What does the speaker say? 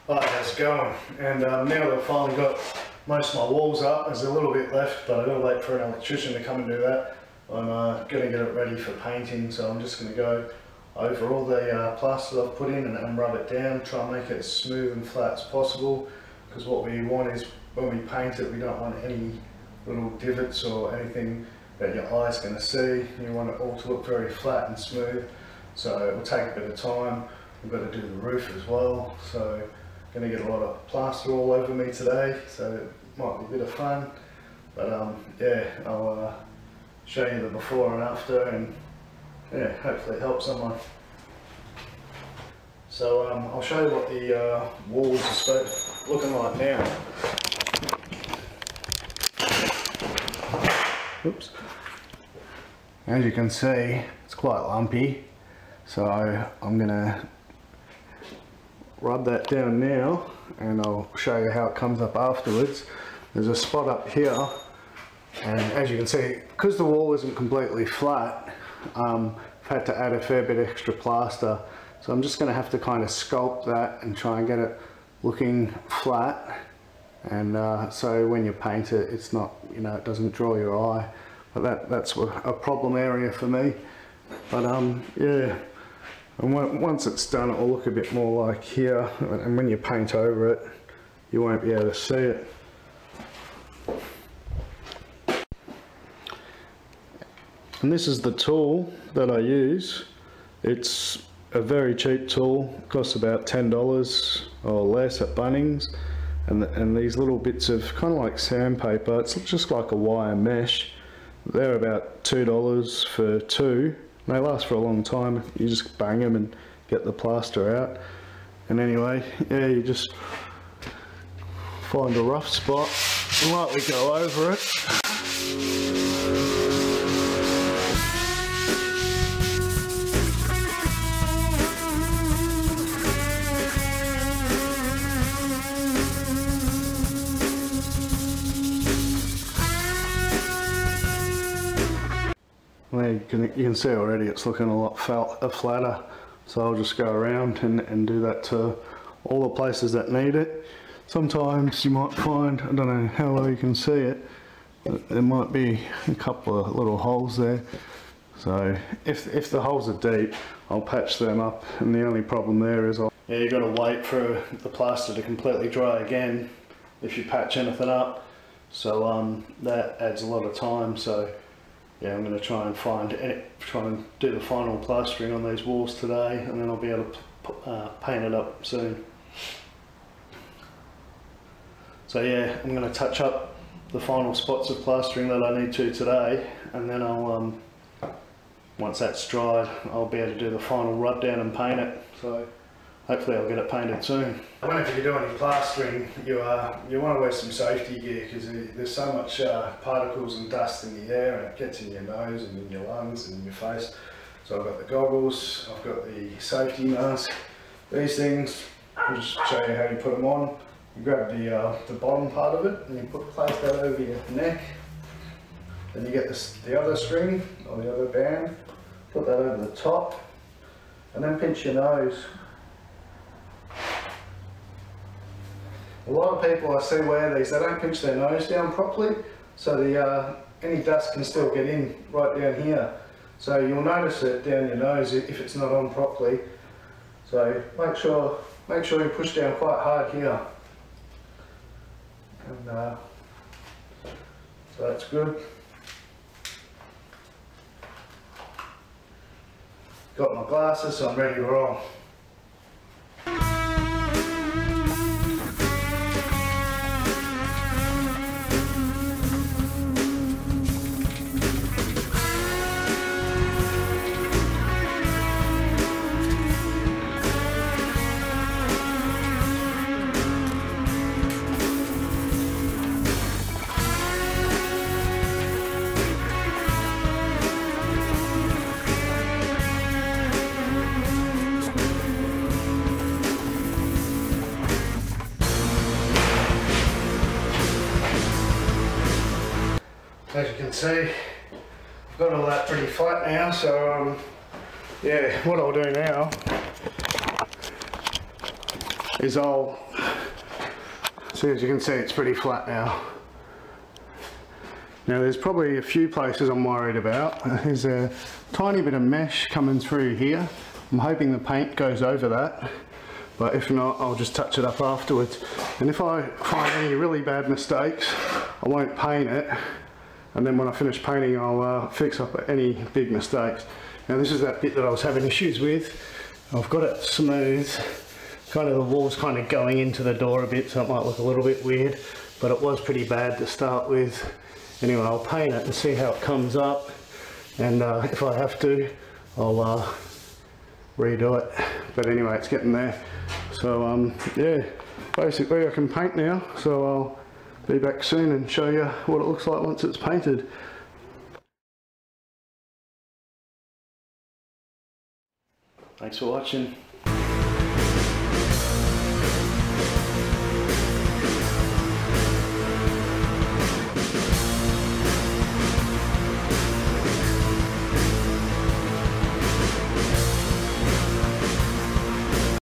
Hi, how's it going? And now that I've finally got most of my walls up, there's a little bit left, but I've got to wait for an electrician to come and do that. I'm going to get it ready for painting, so I'm just going to go over all the plaster I've put in and rub it down, try and make it as smooth and flat as possible, because what we want is when we paint it, we don't want any little divots or anything that your eye's going to see. You want it all to look very flat and smooth, so it will take a bit of time. We've got to do the roof as well, so I'm going to get a lot of plaster all over me today, so it might be a bit of fun. But yeah, I'll show you the before and after, and yeah, hopefully it helps someone. So I'll show you what the walls are looking like now. Oops. As you can see, it's quite lumpy, so I'm going to rub that down now and I'll show you how it comes up afterwards. There's a spot up here, and as you can see, because the wall isn't completely flat, I've had to add a fair bit extra plaster, so I'm just going to have to kind of sculpt that and try and get it looking flat, and so when you paint it, it's not, you know, it doesn't draw your eye. But that's a problem area for me. But yeah, and once it's done, it will look a bit more like here, and when you paint over it, you won't be able to see it. And this is the tool that I use. It's a very cheap tool, it costs about $10 or less at Bunnings, and these little bits of kind of like sandpaper, it's just like a wire mesh. They're about $2 for two. They last for a long time. You just bang them and get the plaster out. And anyway, yeah, you just find a rough spot and lightly go over it. Well, you can see already it's looking a lot flatter, so I'll just go around and do that to all the places that need it. Sometimes you might find, I don't know how well you can see it, but there might be a couple of little holes there. So if the holes are deep, I'll patch them up, and the only problem there is you've got to wait for the plaster to completely dry again if you patch anything up, so that adds a lot of time. So yeah, I'm going to try and do the final plastering on these walls today, and then I'll be able to paint it up soon. So yeah, I'm going to touch up the final spots of plastering that I need to today, and then I'll once that's dried, I'll be able to do the final rub down and paint it. So hopefully I'll get it painted soon. Whenever you do any plastering, you want to wear some safety gear, because there's so much particles and dust in the air, and it gets in your nose and in your lungs and in your face. So I've got the goggles, I've got the safety mask. These things, I'll just show you how you put them on. You grab the bottom part of it and you place that over your neck. Then you get the other string or the other band, put that over the top, and then pinch your nose. A lot of people I see wear these, they don't pinch their nose down properly, so any dust can still get in right down here. So you'll notice it down your nose if it's not on properly. So make sure you push down quite hard here. And so that's good. Got my glasses, so I'm ready to roll. As you can see, I've got all that pretty flat now, so yeah, what I'll do now is I'll, so as you can see, it's pretty flat now. Now there's probably a few places I'm worried about. There's a tiny bit of mesh coming through here. I'm hoping the paint goes over that, but if not, I'll just touch it up afterwards. And if I find any really bad mistakes, I won't paint it, and then when I finish painting, I'll fix up any big mistakes. Now this is that bit that I was having issues with. I've got it smooth, kind of the wall's kind of going into the door a bit, so it might look a little bit weird, but it was pretty bad to start with. Anyway, I'll paint it and see how it comes up, and if I have to, I'll redo it. But anyway, it's getting there. So yeah, basically I can paint now, so I'll be back soon and show you what it looks like once it's painted. Thanks for watching.